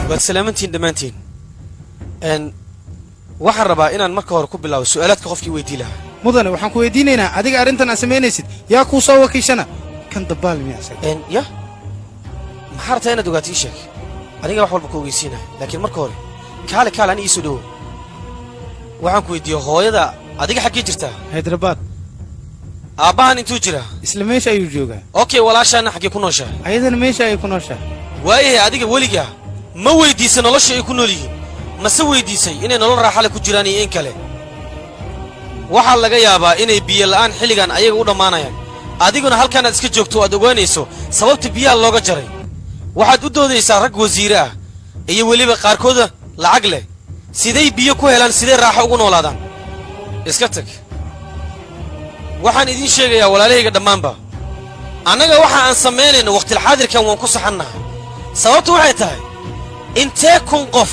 waad salaamantiin dhammaantiin waxaan rabaa inaan marka hore ku bilaabo su'aalaadka qofkii weydii lahaa mudane waxaan ku weydiinaynaa adiga arrintan aad samaynaysid yaa kuu soo wakiishana kan dabaal miyaa isaga ya maxaa rabtaa inaad ogaato ii sheeg aniga wax walba ku ogeysiinaya laakiin marka hore kaale ani ii soo dhowow waxaan ku weydiiyey hooyada adiga xaggee jirtaa haydrabaad aabbahan intuu jiraa isla meesha ayuu joogaa okay walaashaana xaggee ku nooshahay ayadana meesha ayay ku nooshahay waayahay adiga weligaa ma weydiisa nolosha ay ku nool yihiin mase weydiisay inay nolol raaxale ku jiraan iyo in kale waxaa laga yaabaa inay biyo la'aan xilligan ayaga u dhammaanayaan adiguna halkaanaad iska joogto aad ogaanayso sababta biyaha looga jaray waxaad u doodaysaa rag wasiire ah iyo weliba qaarkooda lacag leh siday biyo ku helaan sidee raaxo ugu noolaadaan iska tag waxaan idiin sheegayaa walaalahayga dhammaanba annaga waxa aan samaynayno wakhtilxaadirkan waan ku saxannahay sababtu waxay tahay intee kun qof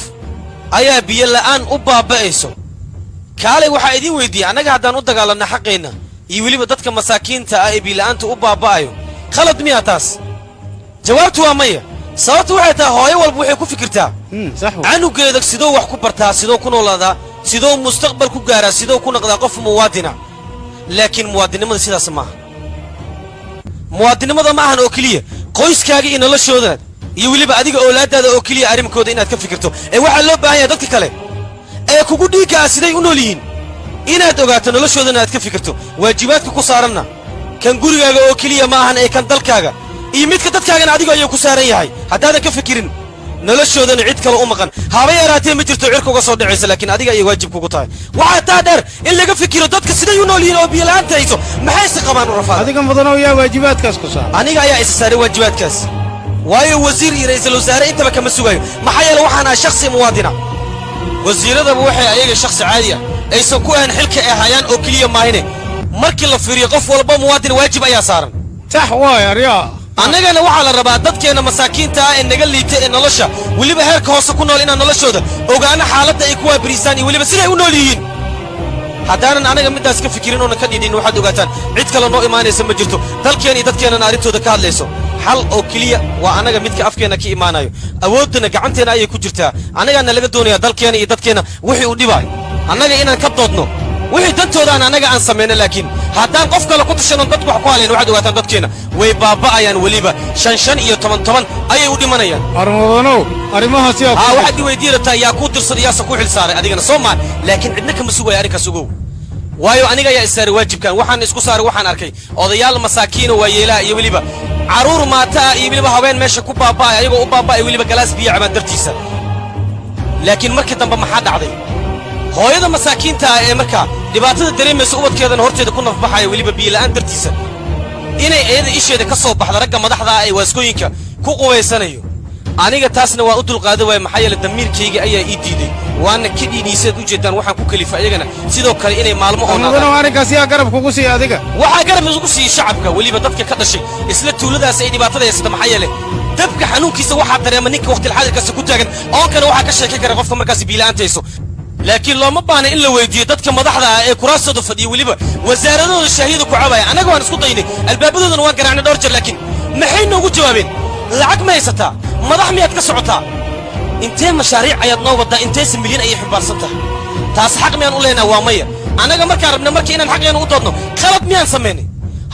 ayaa biyo la'aan u baaba'ayso kaalay waxaa idiin weyddiiyey annaga haddaan u dagaalanna xaqeenna iyo weliba dadka masaakiinta ah ee biyola'aanta u baaba'ayo khalad miyaa taas jawaabtu waa maya sababtu waxay tahay hooyo walba waxay ku fikirtaa canugeeda sidoo wax ku bartaa sidoo ku noolaadaa sidoo mustaqbal ku gaaraa sidoo ku noqdaa qof muwaadina laakiin muwaadinnimada sidaas maaha muwaadinnimada ma ahan oo keliya qoyskaaga iyo noloshoodaad iyo weliba adiga oolaadaada oo keliya arrinkooda inaad ka fikirto ee waxaa loo baahan yahay dadka kale ee kugu dhiigga ah siday u nool yihiin inaad ogaato noloshoodana aad ka fikirto waajibaadka ku saaranna kan gurigaaga oo keliya ma ahan ee kan dalkaaga iyo midka dadkaagana adigu ayuu ku saaran yahay haddaadan ka fikirin noloshoodana cid kale u maqan haba yaraatee ma jirto cirka uga soo dhacaysa laakiin adiga ayay waajib kugu tahay waxaa taa dheer in laga fikiro dadka siday u nool yihiin oo biyola'aanta hayso maxayse qabaan u rafaada adiga mudanow yaa waajibaadkaas ku saara aniga ayaa isa saaray waajibaadkaas waayo wasiir iyo ra'iisul wasaare intaba kama sugayo maxaa yeele waxaan ahay shakhsi muwaadina wasiiradaba waxay ayaga shakhsi caadi ah aysan ku ahan xilka ay hayaan oo keliya maahine markii la fiiriyo qof walba muwaadin waajib ayaa saaran sax waay aryaa annagana waxaa la rabaa dadkeenna masaakiinta ah ee naga liita ee nolosha weliba heerka hoose ku nool inaan noloshooda ogaana xaaladda ay ku waabariisaan iyo weliba siday u nool yihiin haddaanan anaga middaas ka fikirin oona ka dhidhin waxaad ogaataan cid kale noo imaanaysa ma jirto dalkeen iyo dadkeennana arrintooda ka hadlayso xal oo keliya waa annaga midka afkeenna ka imaanayo awooddana gacanteenna ayay ku jirtaa annagaana laga doonayaa dalkeenna iyo dadkeenna wixii u dhibaayo annaga inaan ka doodno wixii dantoodaan annaga aan samayno laakiin haddaan qof kale ku tashanon dadku wax ku halayn waxaad ogaataan dadkeenna way baaba'ayaan weliba shan iyo toban ayay u dhimanayaan armudanow arrimahaas yaa waxaad i weydii rabtaa yaa kuu dirsaday yaase ku xil saaray adigana soo maan laakiin cidna kama sugaya arrinkaas ogow waayo aniga ayaa isaaray waajibkan waxaan isku saaray waxaan arkay odayaal masaakiino waayeelaha iyo weliba carruur maata ah iyo weliba haween meesha ku baaba'ay ayagoo u baaba'ay weliba galaas biyo cabaan dartiisa laakiin markii dambe maxaa dhacday hooyada masaakiinta ah ee markaa dhibaatada dareemaysa ubadkeedana horteeda ku nafbaxaya weliba biyola'aan dartiisa inay eeda isheeda ka soo baxda ragga madaxda ah ee waaskooyinka ku qubaysanayo aniga taasna waan u dulqaada waaya maxaa yeele damiirkayga ayaa ii diiday waana ka dhiidhiisaad u jeedaan waxaan ku kalifa ayagana sidoo kale inay maalmo oonadano arrinkaas yaa garab kugu siiya adiga waxaa garab isugu siiyey shacabka weliba dadka ka dhashay isla tuuladaas ay dhibaatada haysata maxaa yeele dabka xanuunkiisa waxaa dareema ninka wakhtilxaadirkaasi ku taagan oonkana waxaa ka sheekan kara qofka markaasi biyola'aanta hayso laakiin looma baahna in la weydiiyo dadka madaxda ah ee kuraastooda fadhiya weliba wasaaradooda shaahiyada ku cabaya annaga waan isku daynay albaabadoodana waan garaacnay dhowr jeer laakiin maxay noogu jawaabeen lacag ma haysataa madax miyaad ka socotaa intee mashaariic ayaad noo waddaa inteese milyan ayay ximbaarsan tahay taas xaq miyaan u leenaha waa maya annaga markaan rabna markii inaan xaqeena u doodno qalad miyaan samaynay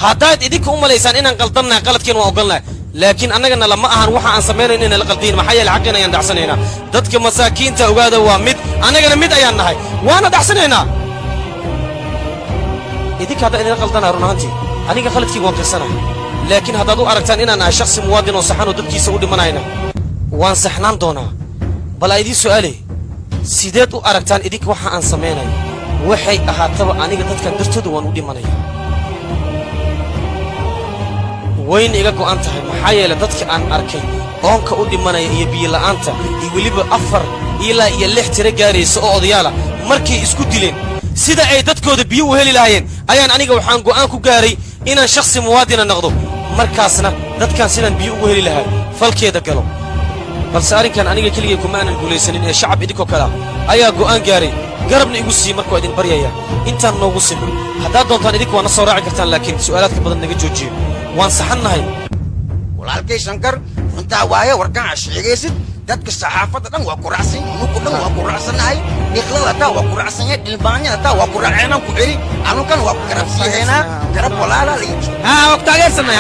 haddaad idinka u malaysaan inaan qaldannahay qaladkeen waan ogolnahay laakiin annagana lama ahan waxa aan samaynayn inaan la qaldiyin maxaa yeele xaqeen ayaan dhacsanaynaa dadka masaakiinta ogaada waa mid annagana mid ayaan nahay waana dhacsanaynaa idinka haddaan idinla qaldanaa run ahaantii aniga qaladkii waan firsanahay laakiin haddaad u aragtaan inaan ahay shakhsi muwaadin oo saxan oo dadkiisa u dhimanayna waan saxnaan doonaa bal aa idiin su'aalay sideed u aragtaan idinka waxa aan samaynayo waxay ahaataba aniga dadkan dartooda waan u dhimanaya wayna iga go'an tahay maxaa yeele dadka aan arkay oonka u dhimanaya iyo biyola'aanta iyo weliba 4 ilaa 6 tiro gaaraysa oo odayaala markay isku dileen sida ay dadkooda biyo u heli lahaayeen ayaan aniga waxaan go'aan ku gaaray inaan shakhsi muwaadina noqdo markaasna dadkan sidaan biyo ugu heli lahaa falkeeda galo balse arrinkan aniga keligay kuma aanan guulaysanin ee shacab idinkoo kale ah ayaa go'aan gaaray garabna igu sii markuu idin baryaya intaan noogu siman haddaad doontaan idinka waa na soo raaci kartaan laakiin su'aalaadka badan naga joojiyo waan saxannahay walaalkay shankar runtaa waaye warkaan aa sheegaysid dadka saxaafadda dhan waa ku raacsan anugu dhan waa ku raacsanahay dhiiqlada hataa waa ku raacsanya dhilbaanyada hataa waa ku raaceenaan ku celi anukan waa ku garabsiihaynaa garab walaalaa la ها وقت عليه سنة